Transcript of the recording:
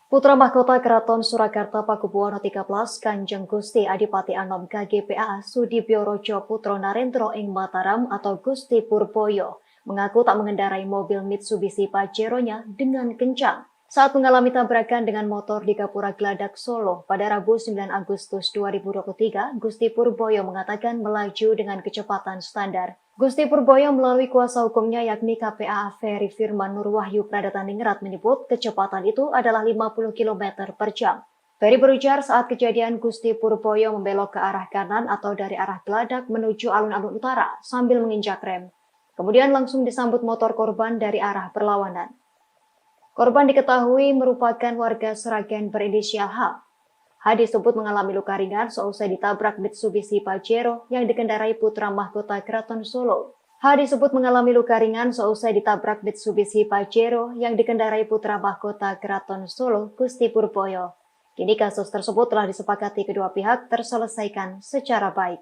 Putra Mahkota Keraton Surakarta Pakubuwono XIII Kanjeng Gusti Adipati Anom KGPA Sudibyo Rojo Putro Narendro ing Mataram atau Gusti Purboyo mengaku tak mengendarai mobil Mitsubishi Pajero-nya dengan kencang saat mengalami tabrakan dengan motor di Gapura Gladak Solo pada Rabu 9 Agustus 2023. Gusti Purboyo mengatakan melaju dengan kecepatan standar. Gusti Purboyo melalui kuasa hukumnya yakni KPA Ferry Firman Nurwahyu Pradataningrat menyebut kecepatan itu adalah 50 km per jam. Ferry berujar saat kejadian Gusti Purboyo membelok ke arah kanan atau dari arah Gladak menuju alun-alun utara sambil menginjak rem. Kemudian langsung disambut motor korban dari arah berlawanan. Korban diketahui merupakan warga Sragen berinisial H. H disebut mengalami luka ringan seusai ditabrak Mitsubishi Pajero yang dikendarai putra mahkota Keraton Solo. H disebut mengalami luka ringan seusai ditabrak Mitsubishi Pajero yang dikendarai putra mahkota Keraton Solo, Gusti Purboyo. Kini kasus tersebut telah disepakati kedua pihak terselesaikan secara baik.